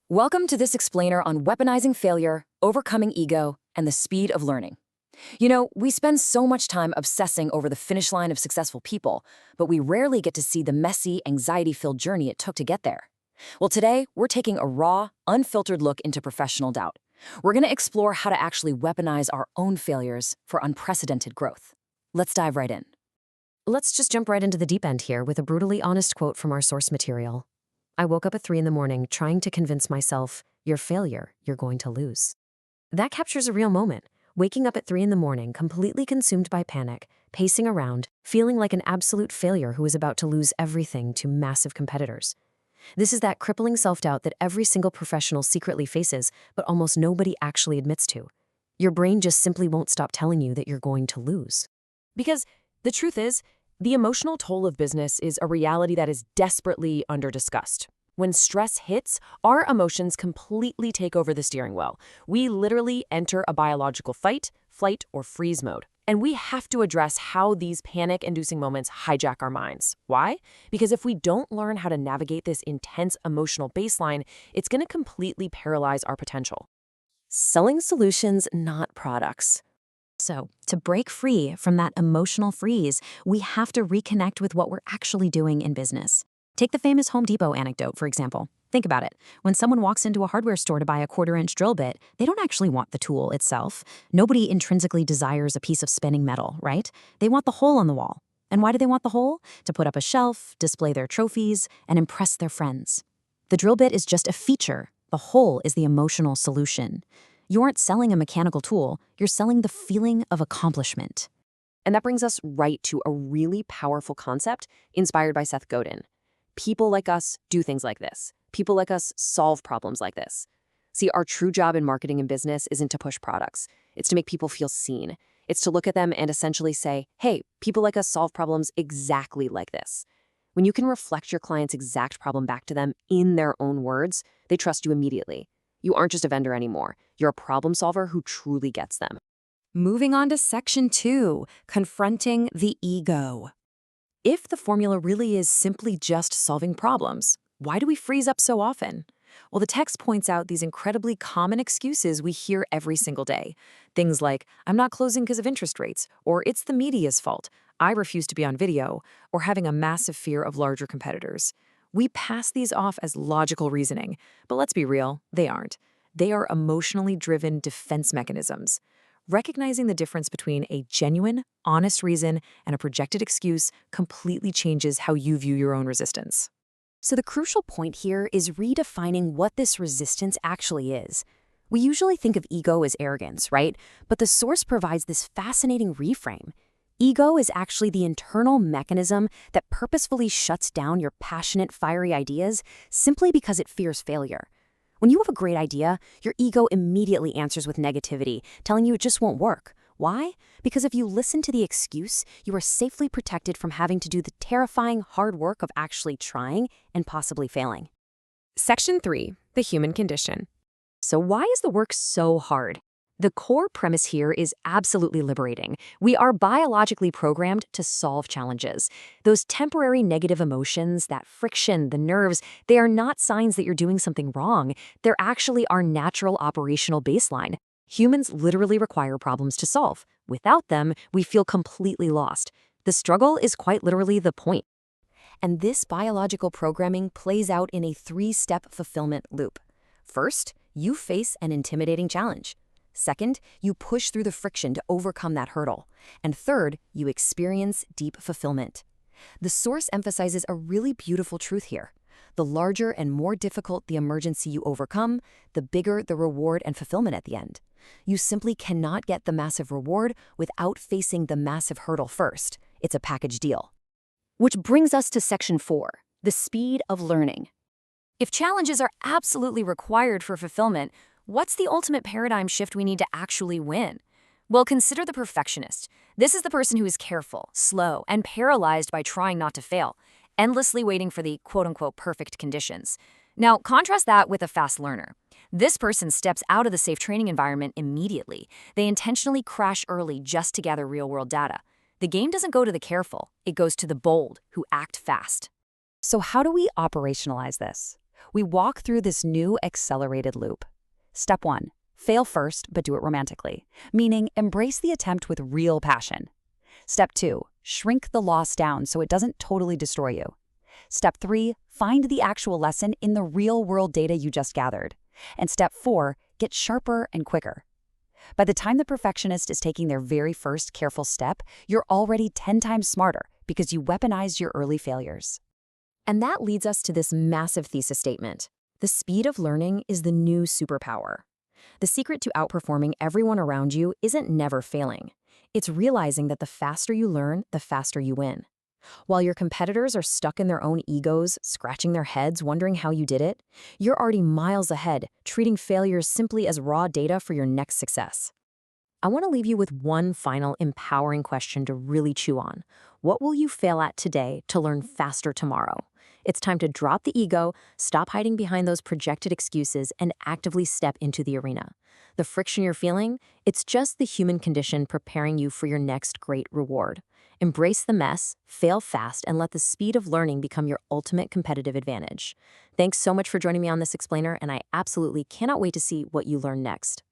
Welcome to this explainer on weaponizing failure, overcoming ego, and the speed of learning. You know, we spend so much time obsessing over the finish line of successful people, but we rarely get to see the messy, anxiety-filled journey it took to get there. Well, today, we're taking a raw, unfiltered look into professional doubt. We're going to explore how to actually weaponize our own failures for unprecedented growth. Let's dive right in. Let's just jump right into the deep end here with a brutally honest quote from our source material. I woke up at 3 a.m. trying to convince myself, "You're failure, you're going to lose." That captures a real moment. Waking up at 3 a.m, completely consumed by panic, pacing around, feeling like an absolute failure who is about to lose everything to massive competitors. This is that crippling self-doubt that every single professional secretly faces, but almost nobody actually admits to. Your brain just simply won't stop telling you that you're going to lose. Because the truth is, the emotional toll of business is a reality that is desperately under-discussed. When stress hits, our emotions completely take over the steering wheel. We literally enter a biological fight, flight, or freeze mode. And we have to address how these panic-inducing moments hijack our minds. Why? Because if we don't learn how to navigate this intense emotional baseline, it's going to completely paralyze our potential. Selling solutions, not products. So, to break free from that emotional freeze, we have to reconnect with what we're actually doing in business. Take the famous Home Depot anecdote, for example. Think about it. When someone walks into a hardware store to buy a 1/4-inch drill bit, they don't actually want the tool itself. Nobody intrinsically desires a piece of spinning metal, right? They want the hole on the wall. And why do they want the hole? To put up a shelf, display their trophies, and impress their friends. The drill bit is just a feature. The hole is the emotional solution. You aren't selling a mechanical tool, you're selling the feeling of accomplishment. And that brings us right to a really powerful concept inspired by Seth Godin. People like us do things like this. People like us solve problems like this. See, our true job in marketing and business isn't to push products. It's to make people feel seen. It's to look at them and essentially say, hey, people like us solve problems exactly like this. When you can reflect your client's exact problem back to them in their own words, they trust you immediately. You aren't just a vendor anymore. You're a problem solver who truly gets them. Moving on to section 2, confronting the ego. If the formula really is simply just solving problems, why do we freeze up so often? Well, the text points out these incredibly common excuses we hear every single day. Things like, I'm not closing because of interest rates, or it's the media's fault, I refuse to be on video, or having a massive fear of larger competitors. We pass these off as logical reasoning, but let's be real, they aren't. They are emotionally driven defense mechanisms. Recognizing the difference between a genuine, honest reason and a projected excuse completely changes how you view your own resistance. So the crucial point here is redefining what this resistance actually is. We usually think of ego as arrogance, right? But the source provides this fascinating reframe. Ego is actually the internal mechanism that purposefully shuts down your passionate, fiery ideas simply because it fears failure. When you have a great idea, your ego immediately answers with negativity, telling you it just won't work. Why? Because if you listen to the excuse, you are safely protected from having to do the terrifying hard work of actually trying and possibly failing. Section 3, the human condition. So why is the work so hard? The core premise here is absolutely liberating. We are biologically programmed to solve challenges. Those temporary negative emotions, that friction, the nerves, they are not signs that you're doing something wrong. They're actually our natural operational baseline. Humans literally require problems to solve. Without them, we feel completely lost. The struggle is quite literally the point. And this biological programming plays out in a 3-step fulfillment loop. First, you face an intimidating challenge. Second, you push through the friction to overcome that hurdle. And third, you experience deep fulfillment. The source emphasizes a really beautiful truth here. The larger and more difficult the emergency you overcome, the bigger the reward and fulfillment at the end. You simply cannot get the massive reward without facing the massive hurdle first. It's a package deal. Which brings us to section 4, the speed of learning. If challenges are absolutely required for fulfillment, what's the ultimate paradigm shift we need to actually win? Well, consider the perfectionist. This is the person who is careful, slow, and paralyzed by trying not to fail, endlessly waiting for the quote-unquote perfect conditions. Now, contrast that with a fast learner. This person steps out of the safe training environment immediately. They intentionally crash early just to gather real-world data. The game doesn't go to the careful, it goes to the bold, who act fast. So how do we operationalize this? We walk through this new accelerated loop. Step 1. Fail first, but do it romantically, meaning embrace the attempt with real passion. Step 2. Shrink the loss down so it doesn't totally destroy you. Step 3. Find the actual lesson in the real-world data you just gathered. And Step 4. Get sharper and quicker. By the time the perfectionist is taking their very first careful step, you're already 10 times smarter because you weaponized your early failures. And that leads us to this massive thesis statement. The speed of learning is the new superpower. The secret to outperforming everyone around you isn't never failing. It's realizing that the faster you learn, the faster you win. While your competitors are stuck in their own egos, scratching their heads, wondering how you did it, you're already miles ahead, treating failures simply as raw data for your next success. I want to leave you with one final empowering question to really chew on. What will you fail at today to learn faster tomorrow? It's time to drop the ego, stop hiding behind those projected excuses, and actively step into the arena. The friction you're feeling, it's just the human condition preparing you for your next great reward. Embrace the mess, fail fast, and let the speed of learning become your ultimate competitive advantage. Thanks so much for joining me on this explainer, and I absolutely cannot wait to see what you learn next.